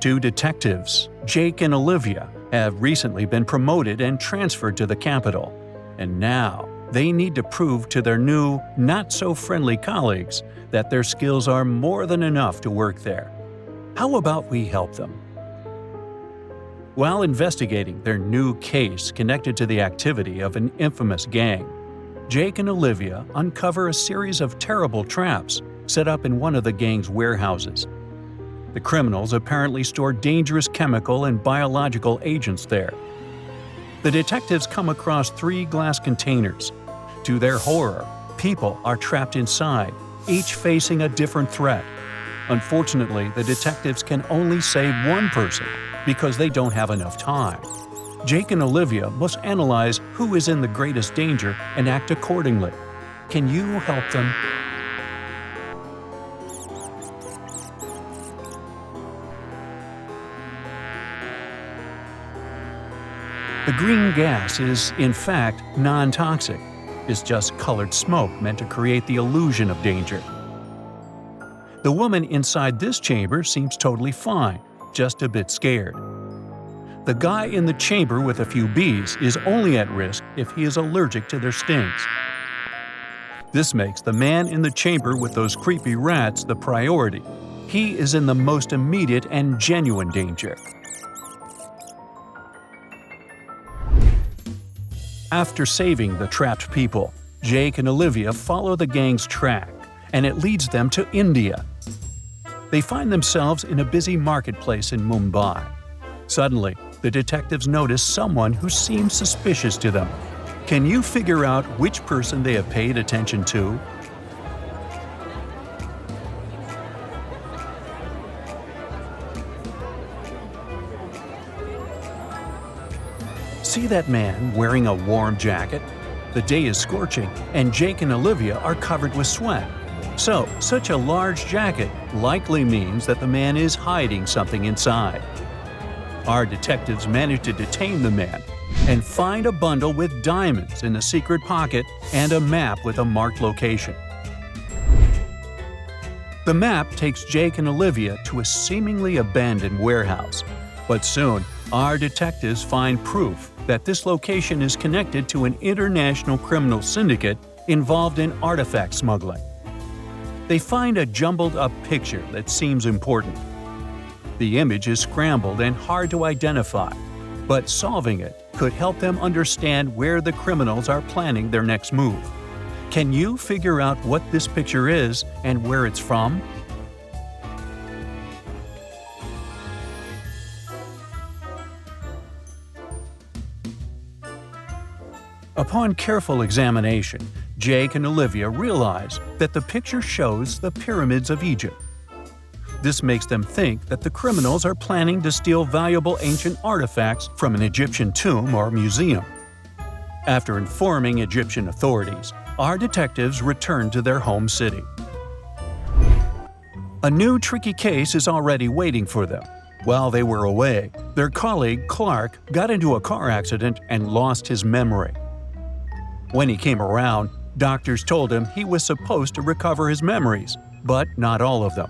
Two detectives, Jake and Olivia, have recently been promoted and transferred to the capital, and now they need to prove to their new, not-so-friendly colleagues that their skills are more than enough to work there. How about we help them? While investigating their new case connected to the activity of an infamous gang, Jake and Olivia uncover a series of terrible traps set up in one of the gang's warehouses. The criminals apparently store dangerous chemical and biological agents there. The detectives come across 3 glass containers. To their horror, people are trapped inside, each facing a different threat. Unfortunately, the detectives can only save one person because they don't have enough time. Jake and Olivia must analyze who is in the greatest danger and act accordingly. Can you help them? The green gas is, in fact, non-toxic. It's just colored smoke meant to create the illusion of danger. The woman inside this chamber seems totally fine, just a bit scared. The guy in the chamber with a few bees is only at risk if he is allergic to their stings. This makes the man in the chamber with those creepy rats the priority. He is in the most immediate and genuine danger. After saving the trapped people, Jake and Olivia follow the gang's track, and it leads them to India. They find themselves in a busy marketplace in Mumbai. Suddenly, the detectives notice someone who seems suspicious to them. Can you figure out which person they have paid attention to? See that man wearing a warm jacket? The day is scorching, and Jake and Olivia are covered with sweat. So, such a large jacket likely means that the man is hiding something inside. Our detectives manage to detain the man and find a bundle with diamonds in a secret pocket and a map with a marked location. The map takes Jake and Olivia to a seemingly abandoned warehouse, but soon our detectives find proof that this location is connected to an international criminal syndicate involved in artifact smuggling. They find a jumbled-up picture that seems important. The image is scrambled and hard to identify, but solving it could help them understand where the criminals are planning their next move. Can you figure out what this picture is and where it's from? Upon careful examination, Jake and Olivia realize that the picture shows the pyramids of Egypt. This makes them think that the criminals are planning to steal valuable ancient artifacts from an Egyptian tomb or museum. After informing Egyptian authorities, our detectives return to their home city. A new tricky case is already waiting for them. While they were away, their colleague Clark got into a car accident and lost his memory. When he came around, doctors told him he was supposed to recover his memories, but not all of them.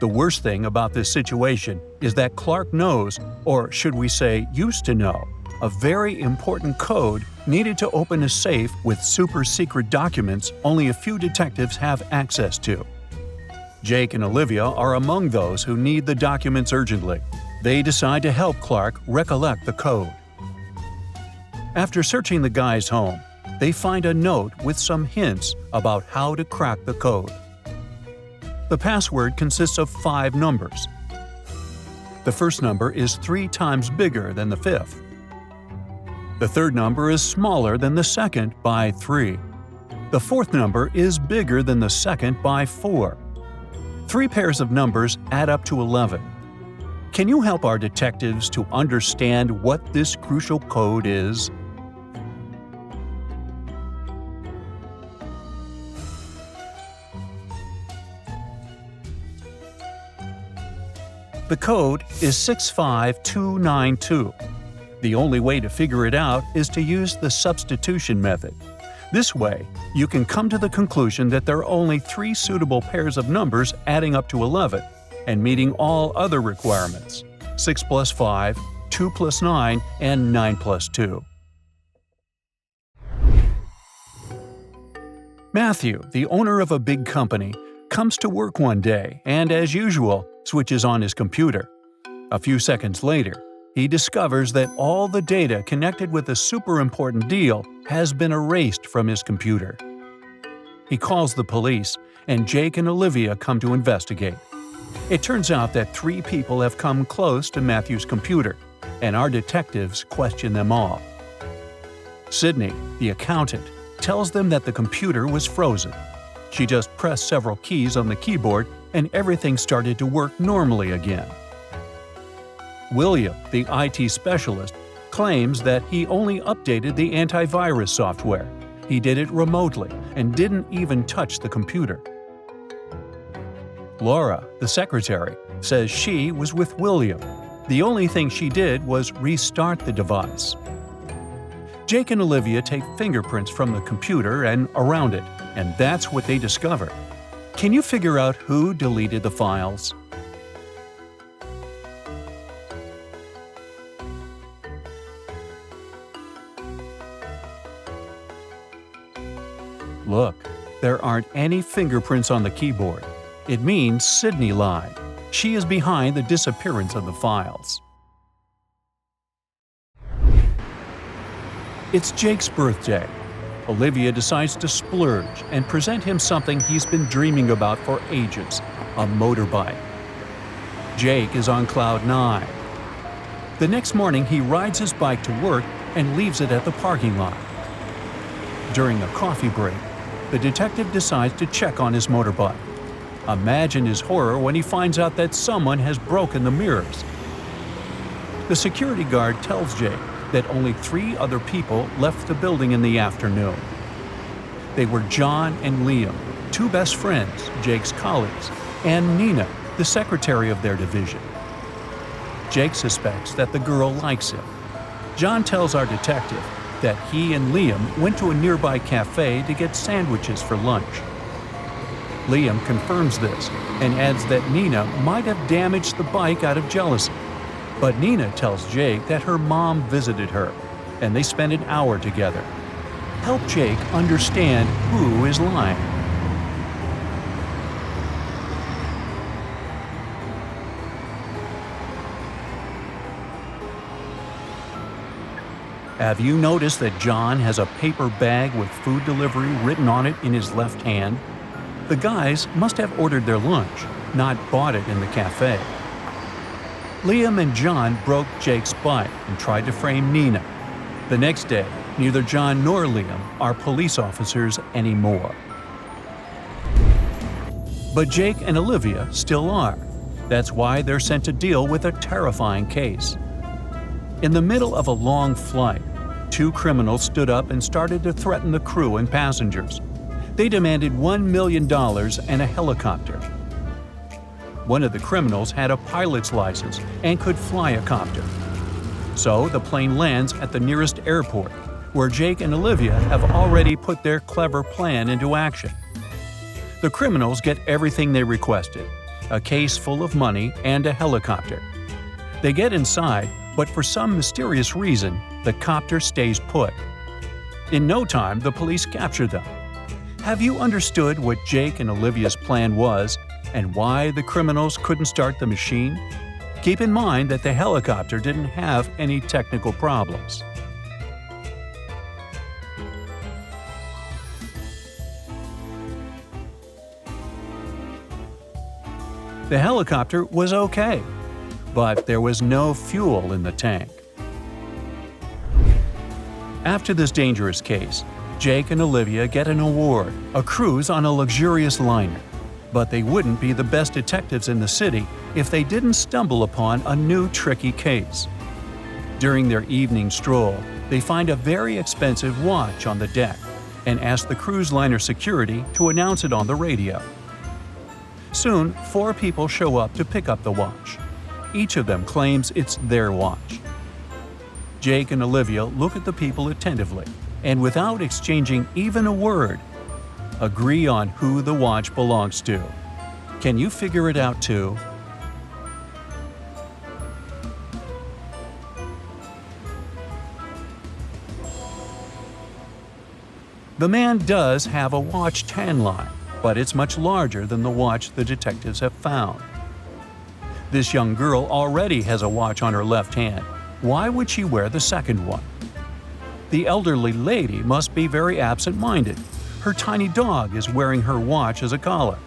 The worst thing about this situation is that Clark knows, or should we say used to know, a very important code needed to open a safe with super-secret documents only a few detectives have access to. Jake and Olivia are among those who need the documents urgently. They decide to help Clark recollect the code. After searching the guy's home, they find a note with some hints about how to crack the code. The password consists of 5 numbers. The first number is 3 times bigger than the fifth. The third number is smaller than the second by 3. The fourth number is bigger than the second by 4. 3 pairs of numbers add up to 11. Can you help our detectives to understand what this crucial code is? The code is 65292. The only way to figure it out is to use the substitution method. This way, you can come to the conclusion that there are only 3 suitable pairs of numbers adding up to 11. and meeting all other requirements: 6 plus 5, 2 plus 9, and 9 plus 2. Matthew, the owner of a big company, comes to work one day and, as usual, switches on his computer. A few seconds later, he discovers that all the data connected with a super important deal has been erased from his computer. He calls the police, and Jake and Olivia come to investigate. It turns out that 3 people have come close to Matthew's computer, and our detectives question them all. Sydney, the accountant, tells them that the computer was frozen. She just pressed several keys on the keyboard and everything started to work normally again. William, the IT specialist, claims that he only updated the antivirus software. He did it remotely and didn't even touch the computer. Laura, the secretary, says she was with William. The only thing she did was restart the device. Jake and Olivia take fingerprints from the computer and around it, and that's what they discover. Can you figure out who deleted the files? Look, there aren't any fingerprints on the keyboard. It means Sydney lied. She is behind the disappearance of the files. It's Jake's birthday. Olivia decides to splurge and present him something he's been dreaming about for ages: a motorbike. Jake is on cloud 9. The next morning, he rides his bike to work and leaves it at the parking lot. During a coffee break, the detective decides to check on his motorbike. Imagine his horror when he finds out that someone has broken the mirrors. The security guard tells Jake that only 3 other people left the building in the afternoon. They were John and Liam, 2 best friends, Jake's colleagues, and Nina, the secretary of their division. Jake suspects that the girl likes him. John tells our detective that he and Liam went to a nearby cafe to get sandwiches for lunch. Liam confirms this and adds that Nina might have damaged the bike out of jealousy. But Nina tells Jake that her mom visited her, and they spent an hour together. Help Jake understand who is lying. Have you noticed that John has a paper bag with food delivery written on it in his left hand? The guys must have ordered their lunch, not bought it in the cafe. Liam and John broke Jake's bike and tried to frame Nina. The next day, neither John nor Liam are police officers anymore. But Jake and Olivia still are. That's why they're sent to deal with a terrifying case. In the middle of a long flight, 2 criminals stood up and started to threaten the crew and passengers. They demanded $1 million and a helicopter. One of the criminals had a pilot's license and could fly a copter. So the plane lands at the nearest airport, where Jake and Olivia have already put their clever plan into action. The criminals get everything they requested: a case full of money and a helicopter. They get inside, but for some mysterious reason, the copter stays put. In no time, the police capture them. Have you understood what Jake and Olivia's plan was and why the criminals couldn't start the machine? Keep in mind that the helicopter didn't have any technical problems. The helicopter was okay, but there was no fuel in the tank. After this dangerous case, Jake and Olivia get an award, a cruise on a luxurious liner. But they wouldn't be the best detectives in the city if they didn't stumble upon a new tricky case. During their evening stroll, they find a very expensive watch on the deck and ask the cruise liner security to announce it on the radio. Soon, 4 people show up to pick up the watch. Each of them claims it's their watch. Jake and Olivia look at the people attentively and, without exchanging even a word, agree on who the watch belongs to. Can you figure it out too? The man does have a watch tan line, but it's much larger than the watch the detectives have found. This young girl already has a watch on her left hand. Why would she wear the second one? The elderly lady must be very absent-minded. Her tiny dog is wearing her watch as a collar.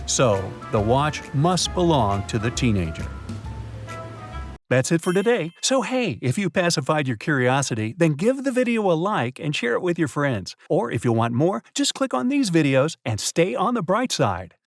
So, the watch must belong to the teenager. That's it for today. So hey, if you pacified your curiosity, then give the video a like and share it with your friends. Or if you want more, just click on these videos and stay on the bright side.